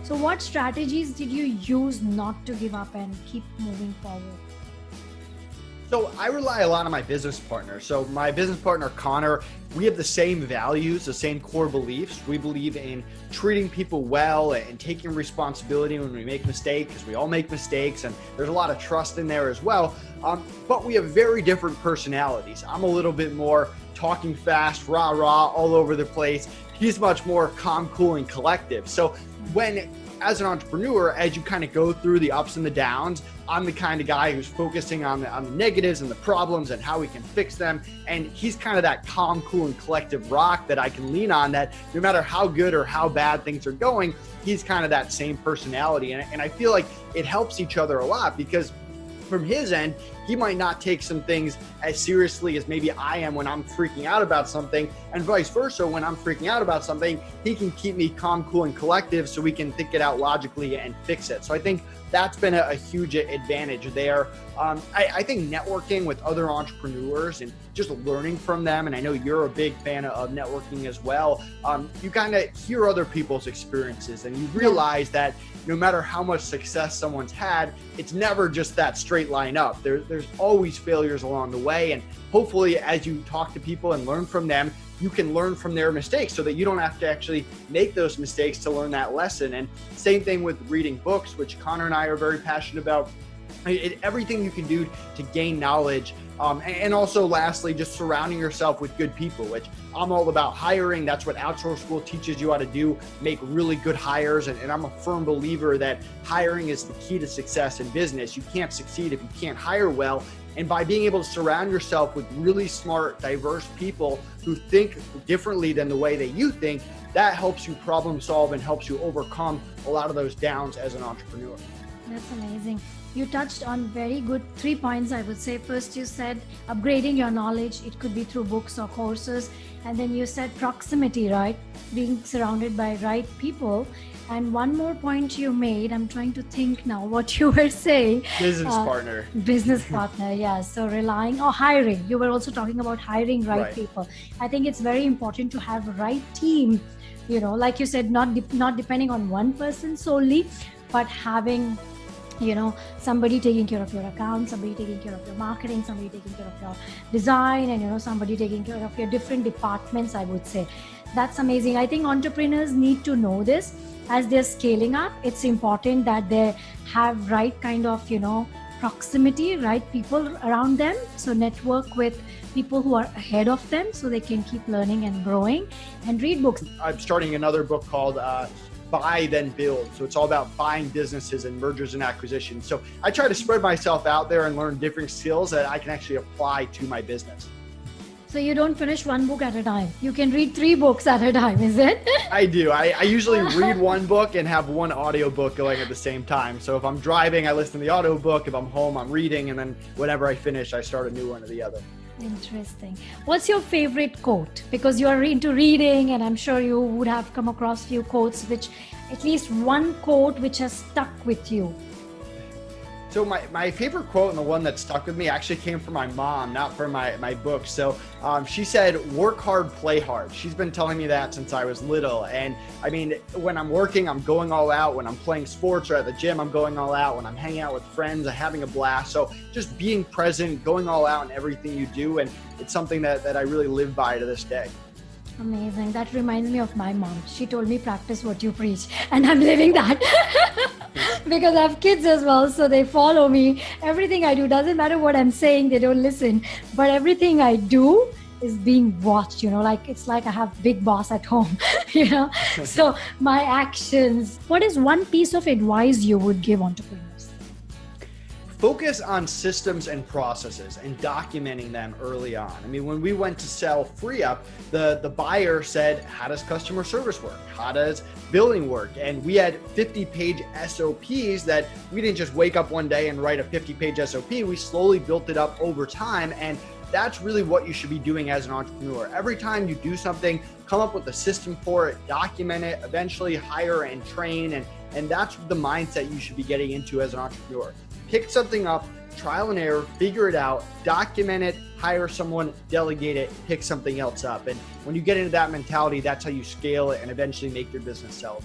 So what strategies did you use not to give up and keep moving forward? So I rely a lot on my business partner. So my business partner, Connor, we have the same values, the same core beliefs. We believe in treating people well and taking responsibility when we make mistakes, because we all make mistakes, and there's a lot of trust in there as well. But we have very different personalities. I'm a little bit more talking fast, rah, rah, all over the place. He's much more calm, cool, and collective. So as an entrepreneur, as you kind of go through the ups and the downs, I'm the kind of guy who's focusing on the negatives and the problems and how we can fix them. And he's kind of that calm, cool, and collective rock that I can lean on, that no matter how good or how bad things are going, he's kind of that same personality. And I feel like it helps each other a lot, because from his end, he might not take some things as seriously as maybe I am when I'm freaking out about something, and vice versa. When I'm freaking out about something, he can keep me calm, cool, and collective so we can think it out logically and fix it. So I think that's been a huge advantage there. I think networking with other entrepreneurs and just learning from them, and I know you're a big fan of networking as well, you kind of hear other people's experiences, and you realize that no matter how much success someone's had, it's never just that straight line up. There's always failures along the way. And hopefully, as you talk to people and learn from them, you can learn from their mistakes so that you don't have to actually make those mistakes to learn that lesson. And same thing with reading books, which Connor and I are very passionate about. Everything you can do to gain knowledge. And also lastly, just surrounding yourself with good people, which I'm all about hiring. That's what Outsource School teaches you how to do, make really good hires. And I'm a firm believer that hiring is the key to success in business. You can't succeed if you can't hire well. And by being able to surround yourself with really smart, diverse people who think differently than the way that you think, that helps you problem solve and helps you overcome a lot of those downs as an entrepreneur. That's amazing. You touched on very good 3 points, I would say. First, you said upgrading your knowledge. It could be through books or courses. And then you said proximity, right? Being surrounded by right people. And one more point you made, I'm trying to think now what you were saying. Business partner. Business partner, yeah. So relying or hiring. You were also talking about hiring right people. I think it's very important to have a right team, like you said, not depending on one person solely, but having somebody taking care of your account, somebody taking care of your marketing, somebody taking care of your design, and somebody taking care of your different departments, I would say. That's amazing. I think entrepreneurs need to know this as they're scaling up. It's important that they have right kind of proximity, right people around them. So network with people who are ahead of them so they can keep learning and growing, and read books. I'm starting another book called Buy Then Build. So it's all about buying businesses and mergers and acquisitions. So I try to spread myself out there and learn different skills that I can actually apply to my business. So you don't finish one book at a time. You can read 3 books at a time, is it? I do. I usually read one book and have one audiobook going at the same time. So if I'm driving, I listen to the audiobook. If I'm home, I'm reading. And then whenever I finish, I start a new one or the other. Interesting. What's your favorite quote? Because you are into reading, and I'm sure you would have come across few quotes, which at least one quote which has stuck with you. So my favorite quote, and the one that stuck with me, actually came from my mom, not from my book. So she said, work hard, play hard. She's been telling me that since I was little. And I mean, when I'm working, I'm going all out. When I'm playing sports or at the gym, I'm going all out. When I'm hanging out with friends, I'm having a blast. So just being present, going all out in everything you do. And it's something that I really live by to this day. Amazing. That reminds me of my mom. She told me practice what you preach, and I'm living that because I have kids as well. So they follow me. Everything I do, doesn't matter what I'm saying, they don't listen, but everything I do is being watched, like it's like I have big boss at home, so my actions. What is one piece of advice you would give entrepreneurs? Focus on systems and processes and documenting them early on. I mean, when we went to sell FreeUp, the buyer said, how does customer service work? How does billing work? And we had 50-page SOPs that we didn't just wake up one day and write a 50-page SOP. We slowly built it up over time. And that's really what you should be doing as an entrepreneur. Every time you do something, come up with a system for it, document it, eventually hire and train. And that's the mindset you should be getting into as an entrepreneur. Pick something up, trial and error, figure it out, document it, hire someone, delegate it, pick something else up. And when you get into that mentality, that's how you scale it and eventually make your business sellable.